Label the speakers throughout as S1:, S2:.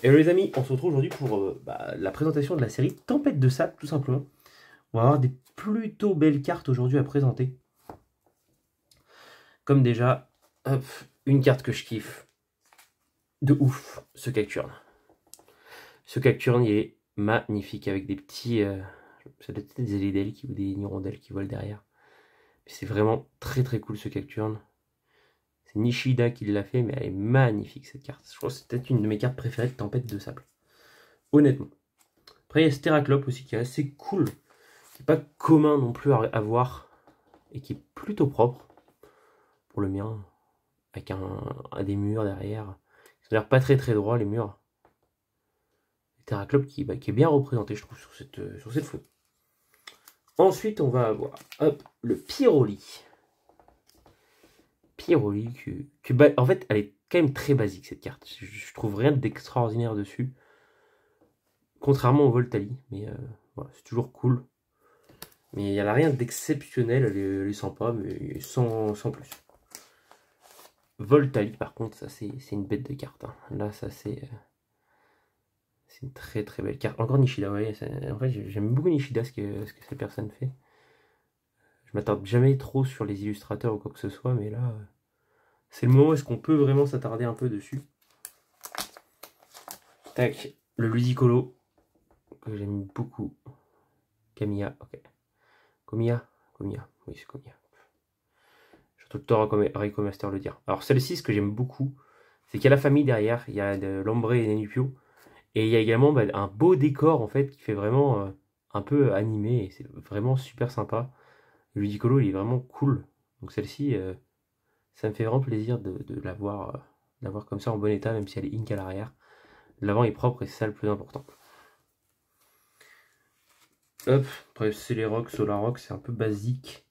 S1: Et les amis, on se retrouve aujourd'hui pour la présentation de la série Tempête de Sable, tout simplement. On va avoir des plutôt belles cartes aujourd'hui à présenter. Comme déjà, hop, une carte que je kiffe. De ouf, ce Cacturne. Ce Cacturne, il est magnifique avec des petits... ça doit être des Elidel ou des hirondelles qui volent derrière. C'est vraiment très très cool ce Cacturne. C'est Nishida qui l'a fait, mais elle est magnifique cette carte. Je crois que c'est peut-être une de mes cartes préférées de Tempête de Sable. Honnêtement. Après, il y a Steraclope aussi qui est assez cool. Qui n'est pas commun non plus à voir. Et qui est plutôt propre. Pour le mien. Avec des murs derrière. Ça a l'air pas très très droit les murs. Steraclope qui est bien représenté, je trouve, sur cette photo. Ensuite, on va avoir hop, le Pyroli. Pyroli, en fait, elle est quand même très basique cette carte. Je trouve rien d'extraordinaire dessus. Contrairement au Voltali. Mais voilà, c'est toujours cool. Mais il n'y a rien d'exceptionnel, elle est sympa, mais sans plus. Voltali, par contre, ça c'est une bête de carte. Hein. Là, ça c'est une très très belle carte. Encore Nishida, ouais. En fait, j'aime beaucoup Nishida, ce que cette personne fait. Je m'attarde jamais trop sur les illustrateurs ou quoi que ce soit, mais là, c'est le moment où est-ce qu'on peut vraiment s'attarder un peu dessus. Tac, le Ludicolo, que j'aime beaucoup. Camilla, ok. Comia, oui c'est Comia. J'ai tout le temps Rico Master le dire. Alors celle-ci, ce que j'aime beaucoup, c'est qu'il y a la famille derrière, il y a de l'Ombre et Nenupio, et il y a également un beau décor en fait qui fait vraiment un peu animé, et c'est vraiment super sympa. Le Ludicolo, il est vraiment cool. Donc celle-ci, ça me fait vraiment plaisir de l'avoir comme ça en bon état, même si elle est ink à l'arrière. L'avant est propre et c'est ça le plus important. Hop, après c'est les rocks, Solar Rock, c'est un peu basique.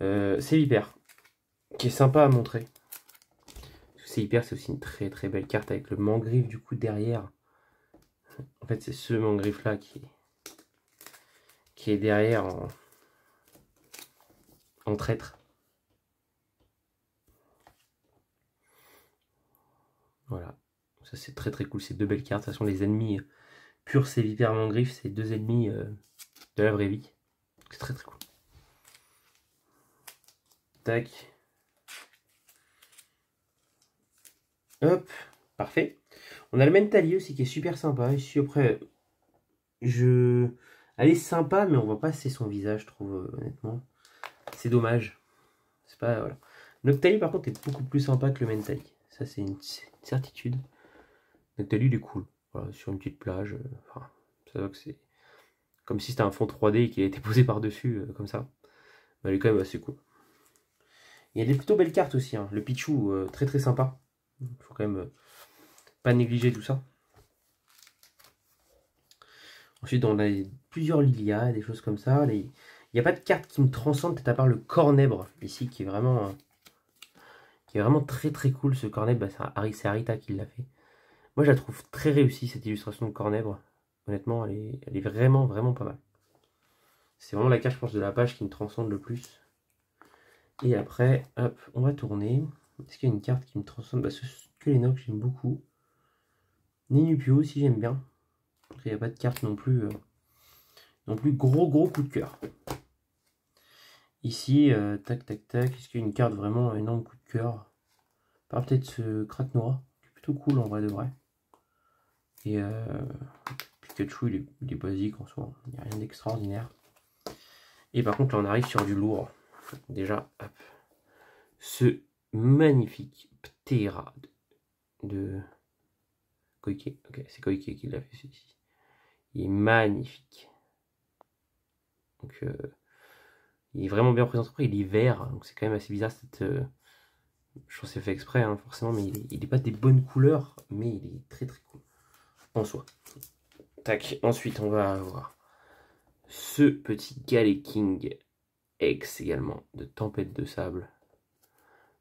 S1: C'est l'hyper, qui est sympa à montrer. C'est hyper, c'est aussi une très très belle carte avec le mangriffe du coup derrière. En fait, c'est ce mangriffe là qui est derrière en traître. Voilà, ça c'est très très cool. Ces deux belles cartes. Ce sont les ennemis purs, c'est l'hyper mangriffe, c'est deux ennemis de la vraie vie. C'est très très cool. Tac. Hop, parfait. On a le Mentali aussi qui est super sympa. Ici après, elle est sympa, mais on voit pas assez son visage, je trouve, honnêtement. C'est dommage. C'est pas, voilà. Noctali, par contre, est beaucoup plus sympa que le Mentali. Ça, c'est une certitude. Noctali, il est cool. Voilà, sur une petite plage. Enfin, ça va que c'est comme si c'était un fond 3D et qu'il a été posé par-dessus, comme ça. Mais elle est quand même assez cool. Il y a des plutôt belles cartes aussi. Hein. Le Pichou, très très sympa. Il faut quand même pas négliger tout ça. Ensuite, on a plusieurs Lilia, des choses comme ça. Il n'y a pas de carte qui me transcende, peut-être à part le Cornèbre, ici, qui est vraiment très très cool. Ce Cornèbre, c'est Arita qui l'a fait. Moi, je la trouve très réussie, cette illustration de Cornèbre. Honnêtement, elle est vraiment vraiment pas mal. C'est vraiment la carte, je pense, de la page qui me transcende le plus. Et après, hop, on va tourner. Est-ce qu'il y a une carte qui me transcende? Ce Skelenox, j'aime beaucoup. Ninupio aussi, j'aime bien. Il n'y a pas de carte non plus gros coup de cœur. Ici, tac tac tac, est-ce qu'il y a une carte vraiment énorme coup de cœur? Peut-être ce Kraknoa, qui est plutôt cool en vrai de vrai. Et Pikachu, il est basique en soi, il n'y a rien d'extraordinaire. Et par contre, là, on arrive sur du lourd. Déjà, hop, ce magnifique Ptera de Koike. Ok, c'est Koike qui l'a fait celui-ci. Il est magnifique. Donc, il est vraiment bien présenté. Après, il est vert, donc c'est quand même assez bizarre cette. Je pense que c'est fait exprès, hein, forcément, mais il est pas des bonnes couleurs, mais il est très très cool en soi. Tac, ensuite on va avoir ce petit Galeking X également de Tempête de Sable.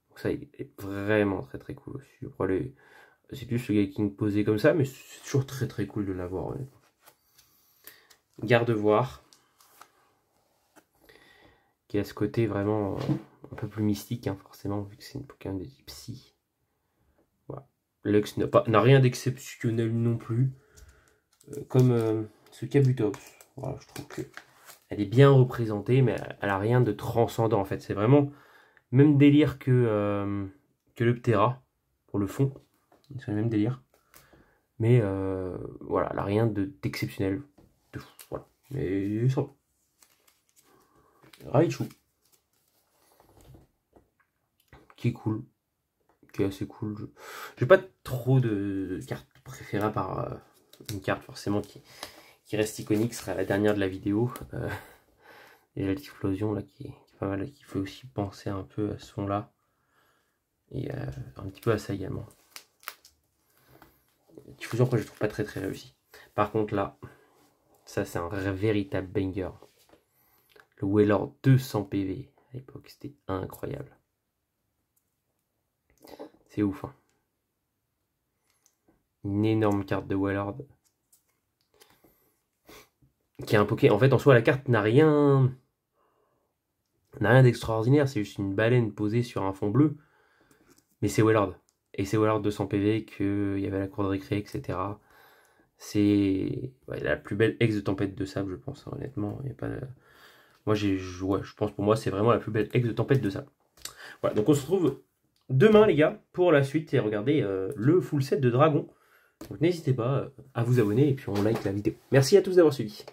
S1: Donc ça, il est vraiment très très cool aussi. C'est plus le Galeking posé comme ça, mais c'est toujours très très cool de l'avoir, honnêtement. Garde-voir, qui a ce côté vraiment un peu plus mystique, hein, forcément, vu que c'est une Pokémon de type Psy. Voilà. L'ex n'a rien d'exceptionnel non plus. Comme ce Kabutops. Voilà, je trouve qu'elle est bien représentée, mais elle a rien de transcendant en fait. C'est vraiment même délire que le Ptera pour le fond. C'est le même délire. Mais voilà, elle a rien d'exceptionnel. Voilà. Mais ça va. Raichu. Qui est cool. Qui est assez cool. J'ai pas trop de cartes préférées par une carte forcément qui reste iconique, ce sera la dernière de la vidéo. Et l'explosion là qui est pas mal, qui fait aussi penser un peu à ce son là. Et un petit peu à ça également. Diffusion que je trouve pas très réussi. Par contre là, ça c'est un véritable banger. Le Wailord 200 PV à l'époque, c'était incroyable. C'est ouf. Hein. Une énorme carte de Wailord. Qui est un Poké. En fait, en soi, la carte n'a rien d'extraordinaire. C'est juste une baleine posée sur un fond bleu. Mais c'est Wailord. Et c'est Wailord 200 PV qu'il y avait à la cour de récré, etc. C'est la plus belle ex de Tempête de Sable, je pense. Hein, honnêtement, il n'y a pas de... Moi, je pense pour moi, c'est vraiment la plus belle ex de Tempête de Sable. Voilà, donc on se retrouve demain, les gars, pour la suite et regarder le full set de Dragon. Donc n'hésitez pas à vous abonner et puis on like la vidéo. Merci à tous d'avoir suivi.